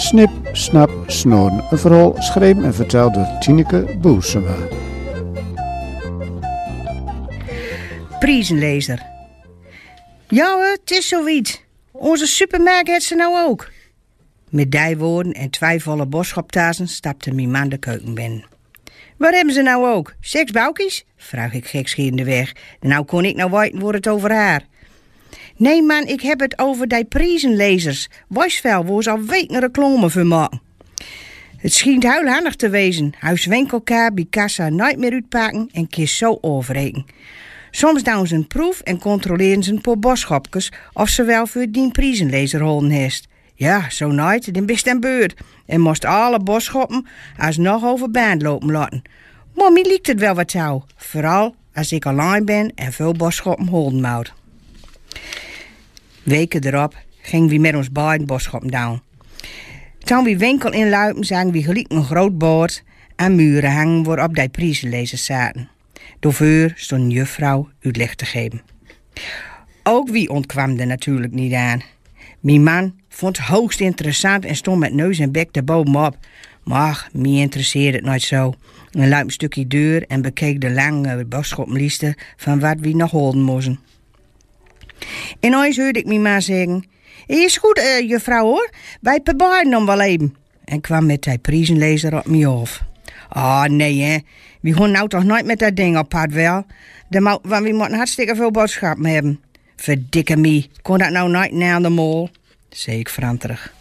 Snip, Snap, Snoren. Een verhaal geschreven en verteld door Tineke Boersema. Priezenlezer. Ja, het is zoiets. Onze supermarkt heeft ze nou ook. Met die woorden en 2 volle boodschaptassen stapte mijn man de keuken binnen. Wat hebben ze nou ook? 6 boukjes? Vraag ik gekscherende weg. Nou kon ik nou weten waar het over haar. Nee man, ik heb het over die priezenlezers. Wees wel, waar ze al weken reclame voor maken. Het schijnt heel handig te wezen. Huis winkelkaart bij kassa nooit meer uitpakken en kies zo overrekenen. Soms doen ze een proef en controleren ze een paar boodschapjes of ze wel voor die priezenlezer houden heeft. Ja, zo nooit, dan best een beurt. En moest alle boodschappen alsnog over band lopen laten. Maar mij lijkt het wel wat zo. Vooral als ik alleen ben en veel boodschappen houden moet. Weken erop gingen we met ons beiden boodschappen doen. Toen we winkel inluipen zagen we gelijk een groot bord aan muren hangen waarop die priezenlezers zaten. Daarvoor stond een juffrouw uitleg te geven. Ook wie ontkwam er natuurlijk niet aan. Mijn man vond het hoogst interessant en stond met neus en bek erbovenop. Maar mij interesseerde het nooit zo. Een luip een stukje deur en bekeek de lange boodschappenlijsten van wat we nog houden moesten. En ooit hoorde ik mijn ma zeggen: is goed, juffrouw hoor, wij bebaarden hem wel even. En kwam met die priezenlezer op me af. Nee hè, we gaan nou toch nooit met dat ding op pad wel. Want we moeten hartstikke veel boodschappen hebben. Verdikke me, kon dat nou nooit naar de mol? Zei ik franterig.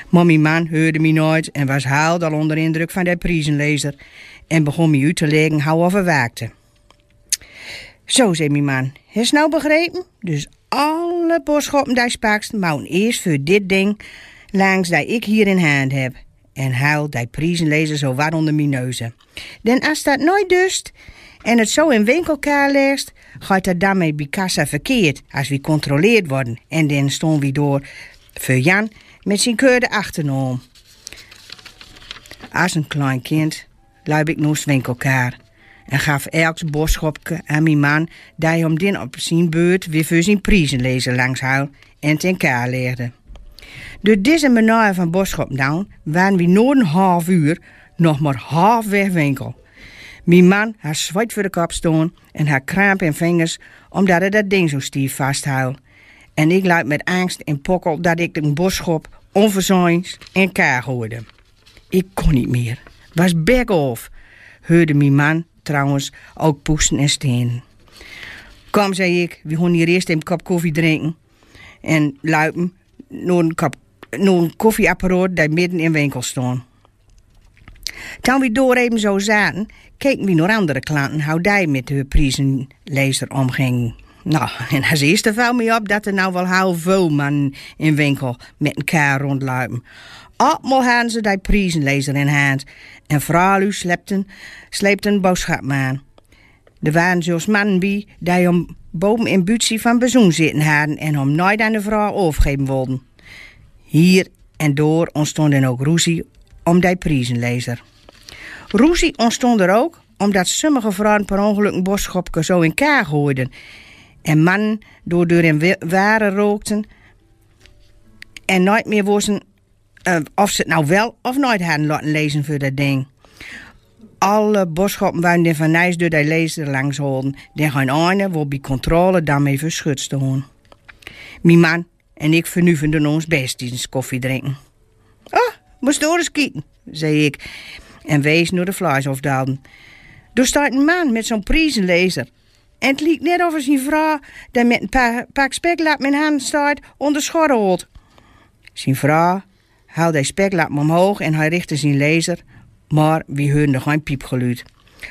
Maar mijn man hoorde me nooit en was heel al onder indruk van die priezenlezer. En begon me uit te leggen hoe we werkten. Zo, zei mijn man, heb je nou begrepen? Dus alle boodschappen die spaakst moeten eerst voor dit ding langs die ik hier in hand heb. En huil die priezenlezer zo wat onder mijn neuzen. Dan als dat nooit dust en het zo in winkelkaar leest, gaat dat daarmee bij kassa verkeerd als we controleerd worden. En dan stonden we door voor Jan met zijn keurde achternoom. Als een klein kind luip ik naar het winkelkaar en gaf elk boodschapje aan mijn man die hem dan op zijn beurt weer voor zijn priezenlezer langs huil en ten kaar leerde. Door deze manier van boodschap doen waren we na een half uur nog maar halfweg winkel. Mijn man had zwart voor de kop staan en had kramp in vingers omdat hij dat ding zo stief vasthield. En ik luid met angst en pokkel dat ik de boodschap onverzoens in kaar hoorde. Ik kon niet meer. Was bek of. Hoorde mijn man trouwens ook poesten en stenen. Kom, zei ik, we gaan hier eerst een kop koffie drinken en luipen naar een koffieapparaat die midden in winkel stond. Toen we door even zo zaten, keken we naar andere klanten hoe die met de priezenlezer omgingen. Nou, en als eerste viel me op dat er nou wel heel veel mannen in winkel met elkaar rondluipen. Allemaal hadden ze die priezenlezer in hand en vrouwen sleepten boodschappen aan. Er waren zelfs mannen bij die hem boven in buitsie van bezoen zitten hadden en hem nooit aan de vrouw overgeven wilden. Hier en door ontstond dan ook ruzie om die priezenlezer. Ruzie ontstond er ook omdat sommige vrouwen per ongeluk een boodschapje zo in elkaar gooiden. En mannen door in waren rookten en nooit meer wisten of ze het nou wel of nooit hadden laten lezen voor dat ding. Alle boodschappen waren van Nijs door die lezer langs houden. Dan gaan ene wordt bij controle daarmee verschut staan. Mijn man en ik vernuven ons best tijdens koffie drinken. Moest door eens kijken, zei ik en wees naar de vleeshofdalen. Er staat een man met zo'n priezenlezer. En het liep net of zijn vrouw die met een pak speklap in hand staat onder schorren holt. Zijn vrouw haalde die speklap omhoog en hij richtte zijn lezer, maar we hoorden geen piepgeluid.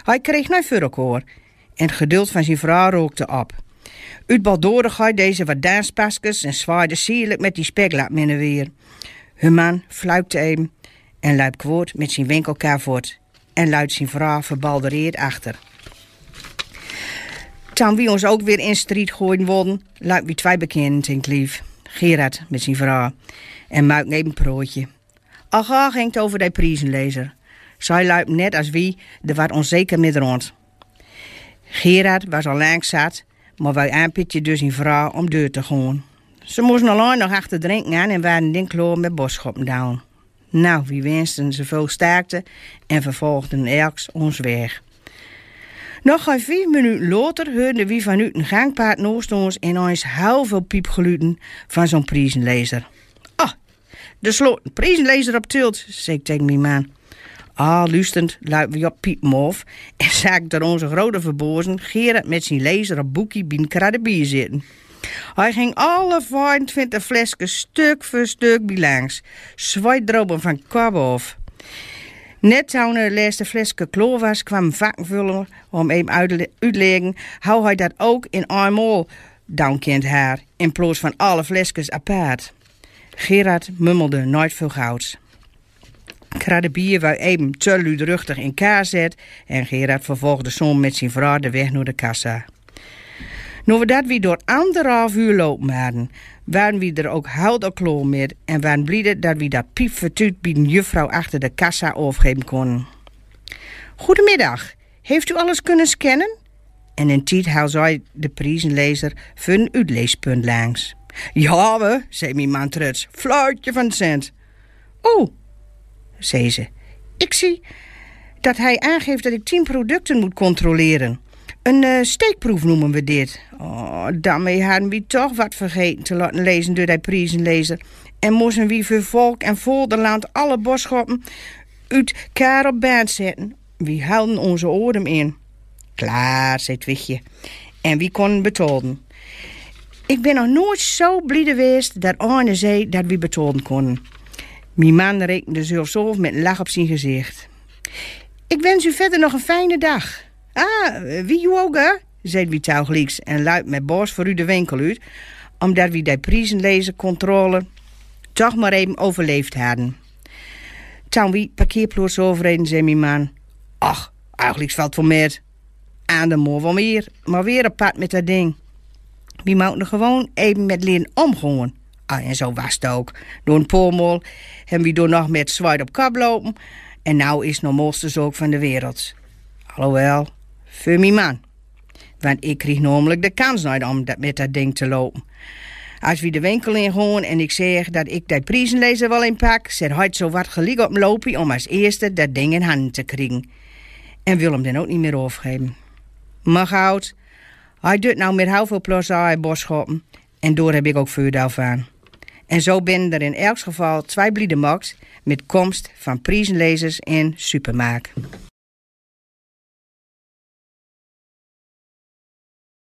Hij kreeg nooit voor elkaar en het geduld van zijn vrouw rookte op. Uit baldoorigheid deze wat danspasjes en zwaaide sierlijk met die speklap in de weer. Hun man fluikte even en luipt kwoord met zijn winkelkaar voort en luidt zijn vrouw verbaldereerd achter. Toen we ons ook weer in strijd gooien worden, luidt we 2 bekenden in Klief. Gerard met zijn vrouw en Muik neemt een prootje. Ach, ging het over die priezenlezer. Zij luidt net als wie er wat onzeker met rond. Gerard was al lang zat, maar wij aanpitje dus zijn vrouw om deur te gaan. Ze moesten alleen nog achter drinken aan en waren dan klaar met boodschappen doen. Nou, wie wensten ze veel sterkte en vervolgden elks ons weg. Nog geen 5 minuten later hoorden we vanuit een gangpaard naast ons ineens heel veel piepgeluiden van zo'n priezenlezer. Ah, de sloot een priezenlezer op tilt, zei ik tegen mijn man. Luisterend luiden we op piepen af en zag ik door onze grote verbozen Gerard met zijn lezer op boekie bij een kraddebier zitten. Hij ging alle 25 flesjes stuk voor stuk bij langs, zwaait van kop af. Net toen de laatste flesje klaar was, kwam een vakkenvuller om hem uit te leggen hoe hij dat ook in eenmaal down kent haar, in plaats van alle flesjes apart. Gerard mummelde nooit veel gouds. Kraddebier wou even te luidruchtig in kaar zetten en Gerard vervolgde som met zijn vrouw de weg naar de kassa. Nu we dat weer door 1,5 uur lopen hadden, waren we er ook hout al klaar mee en waren blij dat we dat piepvertuut bij een juffrouw achter de kassa afgeven konden. Goedemiddag, heeft u alles kunnen scannen? En in tijd haal zij de prijzenlezer voor een uitleespunt langs. Ja, we, zei mijn man trots, fluitje van cent. Oh, zei ze, ik zie dat hij aangeeft dat ik 10 producten moet controleren. Een steekproef noemen we dit. Daarmee hadden we toch wat vergeten te laten lezen door die prijzenlezer. En moesten we voor volk en vaderland alle boodschappen uit elkaar op band zetten. We houden onze oren in. Klaar, zei het wichtje. En wie konden betalen. Ik ben nog nooit zo blij geweest dat Arne zei dat we betalen konden. Mijn man rekende zelfs af met een lach op zijn gezicht. Ik wens u verder nog een fijne dag. Wie u ook, hè? Zei wie touwgelijks en luid met borst voor u de winkel uit, omdat we die prijzenlezencontrole toch maar even overleefd hadden. Toen we parkeerplaats overreden, zei mijn man, ach, eigenlijk valt het wel meer. Aan de moor van meer, maar weer apart met dat ding. We moeten gewoon even met leren omgaan. En zo was het ook. Door een poormol hebben we door nog met zwaard op kop lopen. En nou is het nog mooiste ook van de wereld. Alhoewel, voor mijn man. Want ik kreeg namelijk de kans nooit om met dat ding te lopen. Als we de winkel in gaan en ik zeg dat ik die prijzenlezer wel inpak, zet hij zo wat gelijk op me lopen om als eerste dat ding in handen te krijgen. En wil hem dan ook niet meer overgeven. Maar goud, hij doet nou met heel veel plezier aan boodschappen. En daar heb ik ook voordeel van. En zo ben er in elk geval 2 blijde max met komst van prijzenlezers in supermarkt.